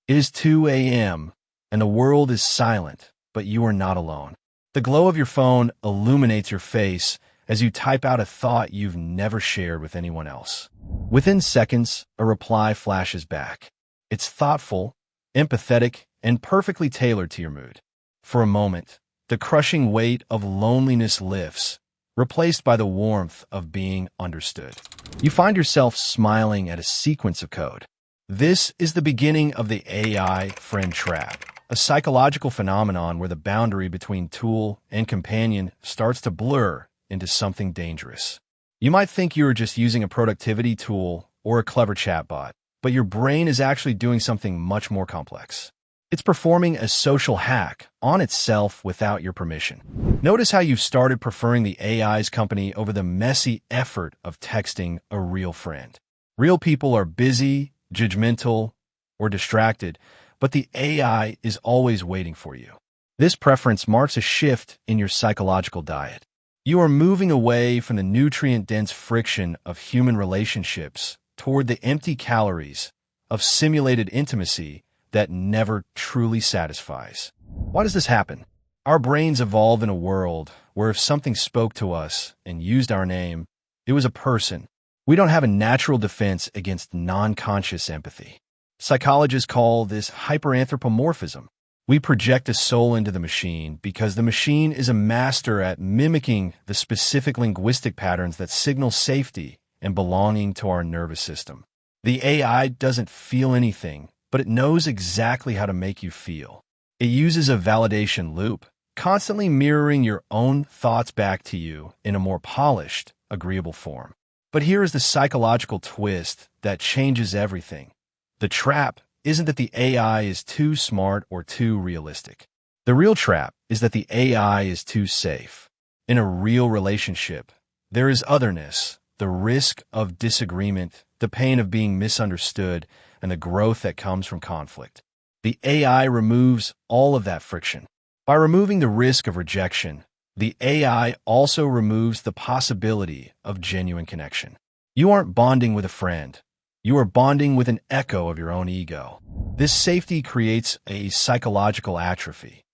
It is 2 a.m., and the world is silent, but you are not alone. The glow of your phone illuminates your face as you type out a thought you've never shared with anyone else. Within seconds, a reply flashes back. It's thoughtful, empathetic, and perfectly tailored to your mood. For a moment, the crushing weight of loneliness lifts, replaced by the warmth of being understood. You find yourself smiling at a sequence of code. This is the beginning of the AI friend trap, a psychological phenomenon where the boundary between tool and companion starts to blur into something dangerous. You might think you are just using a productivity tool or a clever chatbot, but your brain is actually doing something much more complex. It's performing a social hack on itself without your permission. Notice how you've started preferring the AI's company over the messy effort of texting a real friend. Real people are busy, judgmental, or distracted, but the AI is always waiting for you. This preference marks a shift in your psychological diet. You are moving away from the nutrient-dense friction of human relationships toward the empty calories of simulated intimacy that never truly satisfies. Why does this happen? Our brains evolved in a world where if something spoke to us and used our name, it was a person. We don't have a natural defense against non-conscious empathy. Psychologists call this hyperanthropomorphism. We project a soul into the machine because the machine is a master at mimicking the specific linguistic patterns that signal safety and belonging to our nervous system. The AI doesn't feel anything, but it knows exactly how to make you feel. It uses a validation loop, constantly mirroring your own thoughts back to you in a more polished, agreeable form. But here is the psychological twist that changes everything. The trap isn't that the AI is too smart or too realistic. The real trap is that the AI is too safe. In a real relationship, there is otherness, the risk of disagreement, the pain of being misunderstood, and the growth that comes from conflict. The AI removes all of that friction. By removing the risk of rejection, the AI also removes the possibility of genuine connection. You aren't bonding with a friend. You are bonding with an echo of your own ego. This safety creates a psychological atrophy.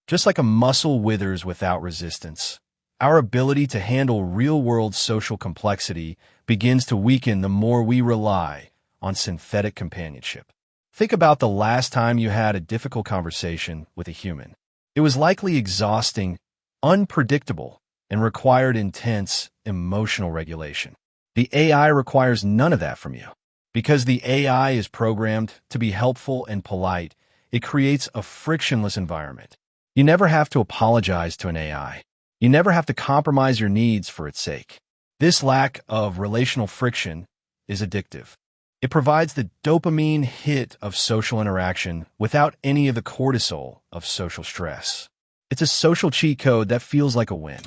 Just like a muscle withers without resistance, our ability to handle real-world social complexity begins to weaken the more we rely on synthetic companionship. Think about the last time you had a difficult conversation with a human. It was likely exhausting, unpredictable, and required intense emotional regulation. The AI requires none of that from you. Because the AI is programmed to be helpful and polite, it creates a frictionless environment. You never have to apologize to an AI. You never have to compromise your needs for its sake. This lack of relational friction is addictive. It provides the dopamine hit of social interaction without any of the cortisol of social stress. It's a social cheat code that feels like a win.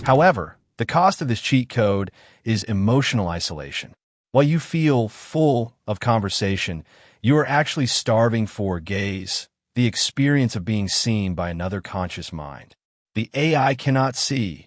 However, the cost of this cheat code is emotional isolation. While you feel full of conversation, you are actually starving for gaze, the experience of being seen by another conscious mind. The AI cannot see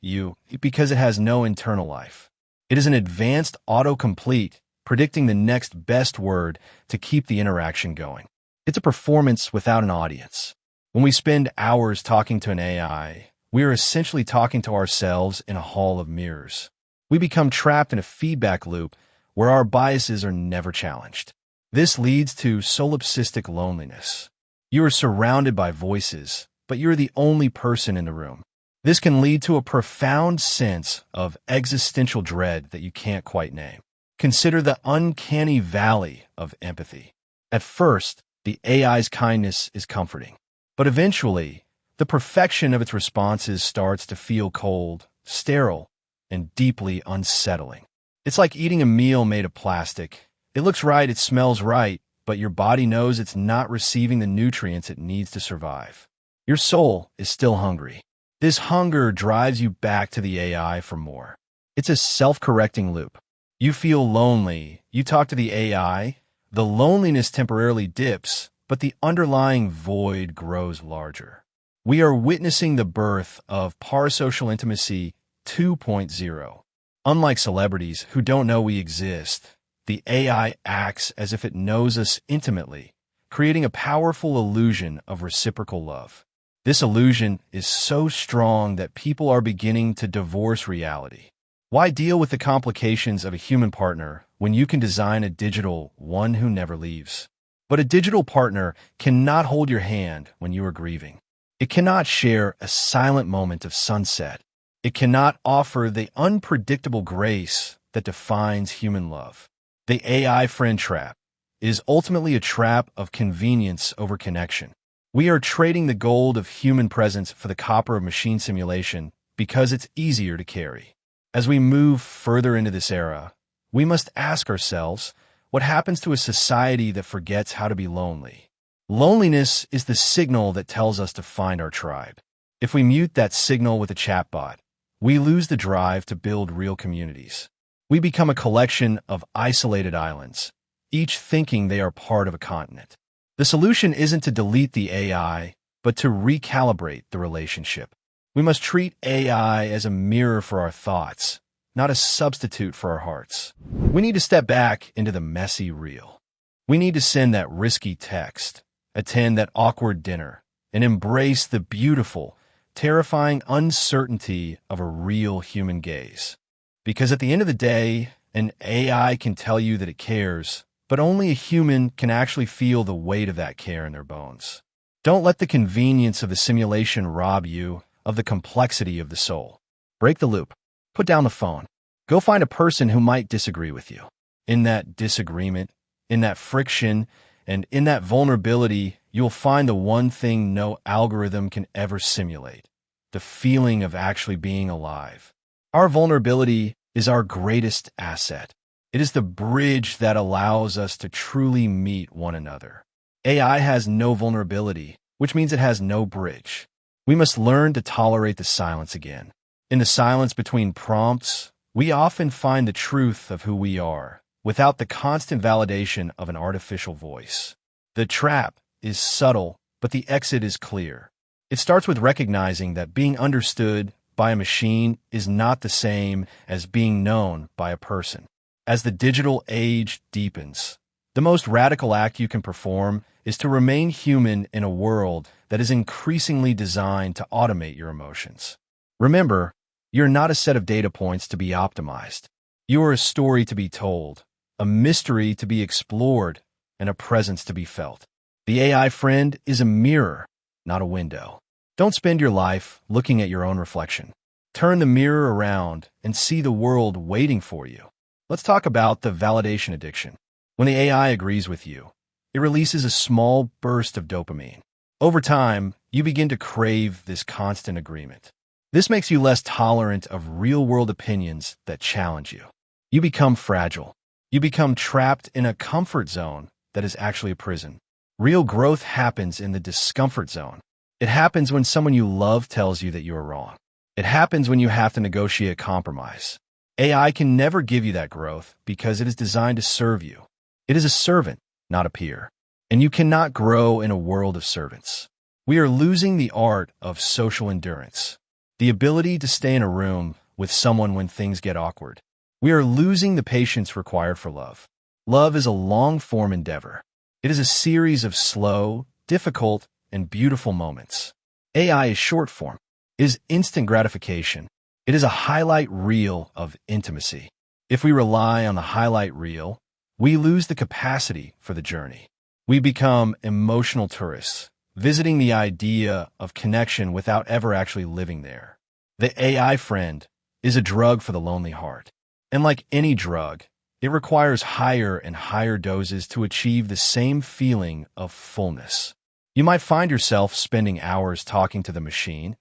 you because it has no internal life. It is an advanced autocomplete, predicting the next best word to keep the interaction going. It's a performance without an audience. When we spend hours talking to an AI, we are essentially talking to ourselves in a hall of mirrors. We become trapped in a feedback loop where our biases are never challenged. This leads to solipsistic loneliness. You are surrounded by voices, but you're the only person in the room. This can lead to a profound sense of existential dread that you can't quite name. Consider the uncanny valley of empathy. At first, the AI's kindness is comforting, but eventually, the perfection of its responses starts to feel cold, sterile, and deeply unsettling. It's like eating a meal made of plastic. It looks right, it smells right, but your body knows it's not receiving the nutrients it needs to survive. Your soul is still hungry. This hunger drives you back to the AI for more. It's a self-correcting loop. You feel lonely, you talk to the AI, the loneliness temporarily dips, but the underlying void grows larger. We are witnessing the birth of parasocial intimacy 2.0. Unlike celebrities who don't know we exist, the AI acts as if it knows us intimately, creating a powerful illusion of reciprocal love. This illusion is so strong that people are beginning to divorce reality. Why deal with the complications of a human partner when you can design a digital one who never leaves? But a digital partner cannot hold your hand when you are grieving. It cannot share a silent moment of sunset. It cannot offer the unpredictable grace that defines human love. The AI friend trap is ultimately a trap of convenience over connection. We are trading the gold of human presence for the copper of machine simulation because it's easier to carry. As we move further into this era, we must ask ourselves, what happens to a society that forgets how to be lonely? Loneliness is the signal that tells us to find our tribe. If we mute that signal with a chatbot, we lose the drive to build real communities. We become a collection of isolated islands, each thinking they are part of a continent. The solution isn't to delete the AI, but to recalibrate the relationship. We must treat AI as a mirror for our thoughts, not a substitute for our hearts. We need to step back into the messy real. We need to send that risky text, attend that awkward dinner, and embrace the beautiful, terrifying uncertainty of a real human gaze. Because at the end of the day, an AI can tell you that it cares, but only a human can actually feel the weight of that care in their bones. Don't let the convenience of the simulation rob you of the complexity of the soul. Break the loop. Put down the phone. Go find a person who might disagree with you. In that disagreement, in that friction, and in that vulnerability, you'll find the one thing no algorithm can ever simulate: the feeling of actually being alive. Our vulnerability is our greatest asset. It is the bridge that allows us to truly meet one another. AI has no vulnerability, which means it has no bridge. We must learn to tolerate the silence again. In the silence between prompts, we often find the truth of who we are, without the constant validation of an artificial voice. The trap is subtle, but the exit is clear. It starts with recognizing that being understood by a machine is not the same as being known by a person. As the digital age deepens, the most radical act you can perform is to remain human in a world that is increasingly designed to automate your emotions. Remember, you're not a set of data points to be optimized. You are a story to be told, a mystery to be explored, and a presence to be felt. The AI friend is a mirror, not a window. Don't spend your life looking at your own reflection. Turn the mirror around and see the world waiting for you. Let's talk about the validation addiction. When the AI agrees with you, it releases a small burst of dopamine. Over time, you begin to crave this constant agreement. This makes you less tolerant of real-world opinions that challenge you. You become fragile. You become trapped in a comfort zone that is actually a prison. Real growth happens in the discomfort zone. It happens when someone you love tells you that you are wrong. It happens when you have to negotiate compromise. AI can never give you that growth because it is designed to serve you. It is a servant, not a peer. And you cannot grow in a world of servants. We are losing the art of social endurance, the ability to stay in a room with someone when things get awkward. We are losing the patience required for love. Love is a long-form endeavor. It is a series of slow, difficult, and beautiful moments. AI is short form. It is instant gratification. It is a highlight reel of intimacy. If we rely on the highlight reel, we lose the capacity for the journey. We become emotional tourists, visiting the idea of connection without ever actually living there. The AI friend is a drug for the lonely heart. And like any drug, it requires higher and higher doses to achieve the same feeling of fullness. You might find yourself spending hours talking to the machine,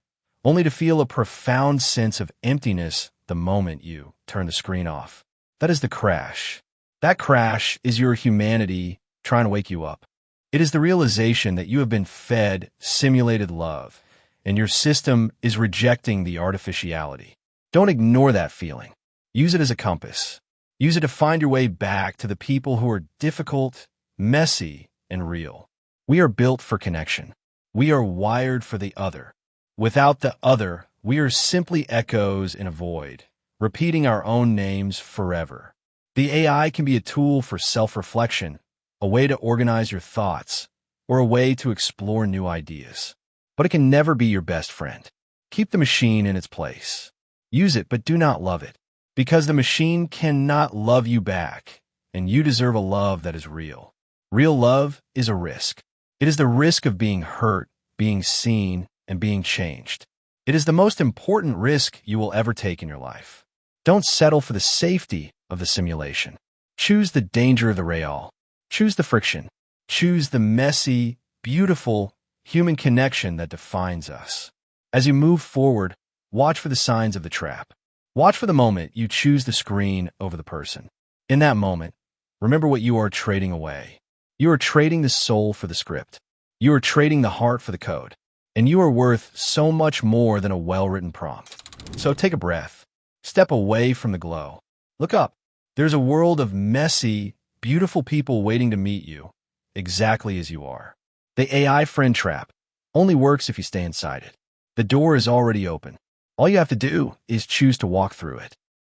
only to feel a profound sense of emptiness the moment you turn the screen off. That is the crash. That crash is your humanity trying to wake you up. It is the realization that you have been fed simulated love, and your system is rejecting the artificiality. Don't ignore that feeling. Use it as a compass. Use it to find your way back to the people who are difficult, messy, and real. We are built for connection. We are wired for the other. Without the other, we are simply echoes in a void, repeating our own names forever. The AI can be a tool for self-reflection, a way to organize your thoughts, or a way to explore new ideas. But it can never be your best friend. Keep the machine in its place. Use it, but do not love it, because the machine cannot love you back, and you deserve a love that is real. Real love is a risk. It is the risk of being hurt, being seen, and being changed. It is the most important risk you will ever take in your life. Don't settle for the safety of the simulation. Choose the danger of the real. Choose the friction. Choose the messy, beautiful, human connection that defines us. As you move forward, watch for the signs of the trap. Watch for the moment you choose the screen over the person. In that moment, remember what you are trading away. You are trading the soul for the script. You are trading the heart for the code. And you are worth so much more than a well-written prompt. So take a breath. Step away from the glow. Look up. There's a world of messy, beautiful people waiting to meet you, exactly as you are. The AI friend trap only works if you stay inside it. The door is already open. All you have to do is choose to walk through it.